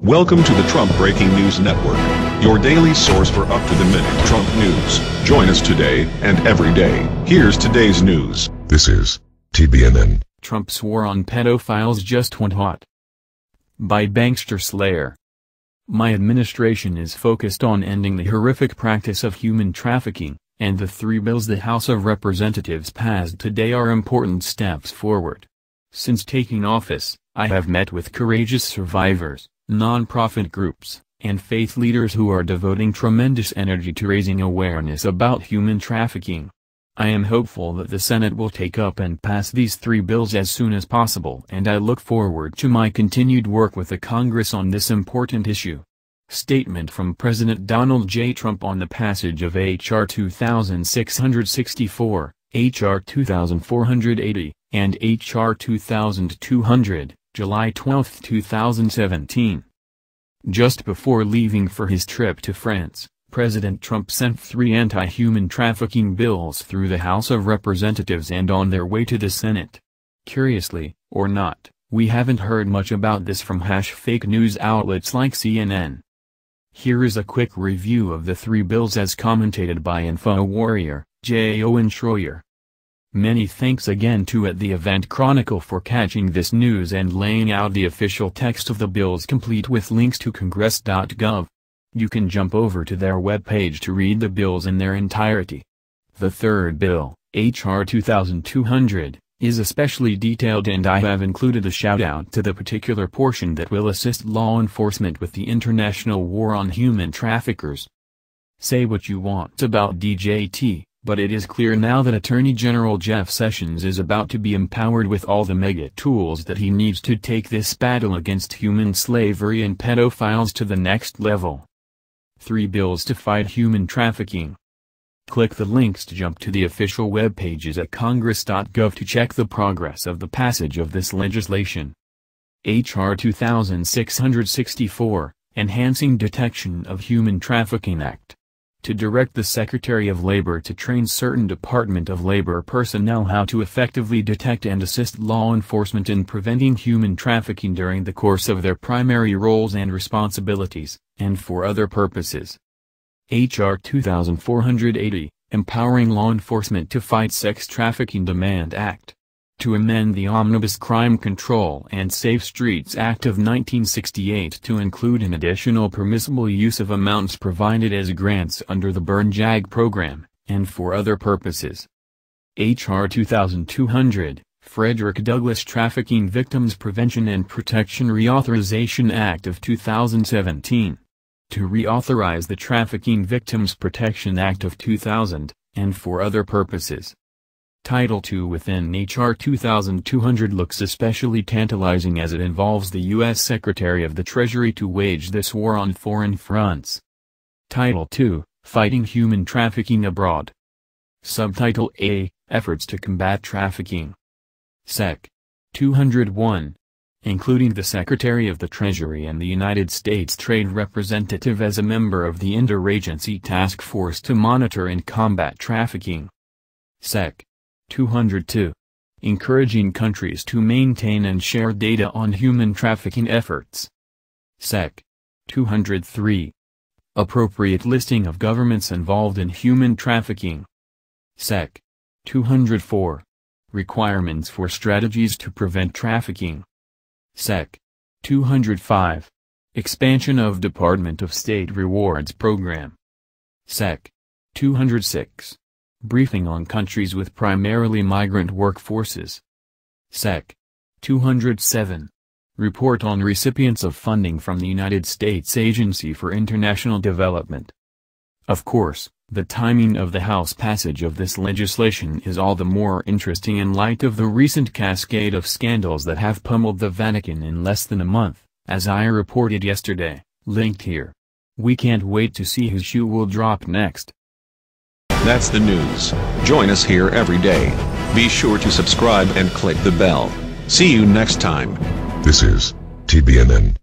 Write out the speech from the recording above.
Welcome to the Trump Breaking News Network, your daily source for up-to-the-minute Trump news. Join us today and every day. Here's today's news. This is TBNN. Trump's war on pedophiles just went hot. By Bankster Slayer. My administration is focused on ending the horrific practice of human trafficking, and the three bills the House of Representatives passed today are important steps forward. Since taking office, I have met with courageous survivors, non-profit groups, and faith leaders who are devoting tremendous energy to raising awareness about human trafficking. I am hopeful that the Senate will take up and pass these three bills as soon as possible, and I look forward to my continued work with the Congress on this important issue. Statement from President Donald J. Trump on the passage of H.R. 2664, H.R. 2480, and H.R. 2200, July 12, 2017. Just before leaving for his trip to France, President Trump sent three anti-human trafficking bills through the House of Representatives and on their way to the Senate. Curiously, or not, we haven't heard much about this from fake news outlets like CNN. Here is a quick review of the three bills as commentated by InfoWarrior, J. Owen Schroyer. Many thanks again to The Event Chronicle for catching this news and laying out the official text of the bills complete with links to congress.gov. You can jump over to their webpage to read the bills in their entirety. The third bill, H.R. 2200, is especially detailed, and I have included a shout-out to the particular portion that will assist law enforcement with the international war on human traffickers. Say what you want about DJT, but it is clear now that Attorney General Jeff Sessions is about to be empowered with all the mega tools that he needs to take this battle against human slavery and pedophiles to the next level. 3 bills to fight human trafficking. Click the links to jump to the official web pages at congress.gov to check the progress of the passage of this legislation. H.R. 2664, Enhancing Detection of Human Trafficking Act. To direct the Secretary of Labor to train certain Department of Labor personnel how to effectively detect and assist law enforcement in preventing human trafficking during the course of their primary roles and responsibilities, and for other purposes. H.R. 2480, Empowering Law Enforcement to Fight Sex Trafficking Demand Act. To amend the Omnibus Crime Control and Safe Streets Act of 1968 to include an additional permissible use of amounts provided as grants under the Burn-JAG program, and for other purposes. H.R. 2200, Frederick Douglass Trafficking Victims Prevention and Protection Reauthorization Act of 2017. To reauthorize the Trafficking Victims Protection Act of 2000, and for other purposes. Title II within H.R. 2200 looks especially tantalizing as it involves the U.S. Secretary of the Treasury to wage this war on foreign fronts. Title II, Fighting Human Trafficking Abroad. Subtitle A, Efforts to Combat Trafficking. Sec. 201. Including the Secretary of the Treasury and the United States Trade Representative as a member of the Interagency Task Force to Monitor and Combat Trafficking. Sec. 202. Encouraging countries to maintain and share data on human trafficking efforts. Sec. 203. Appropriate listing of governments involved in human trafficking. Sec. 204. Requirements for strategies to prevent trafficking. Sec. 205. Expansion of Department of State Rewards Program. Sec. 206. Briefing on countries with primarily migrant workforces. Sec. 207. Report on recipients of funding from the United States Agency for International Development. Of course, the timing of the House passage of this legislation is all the more interesting in light of the recent cascade of scandals that have pummeled the Vatican in less than a month, as I reported yesterday, linked here. We can't wait to see whose shoe will drop next. That's the news. Join us here every day. Be sure to subscribe and click the bell. See you next time. This is TBNN.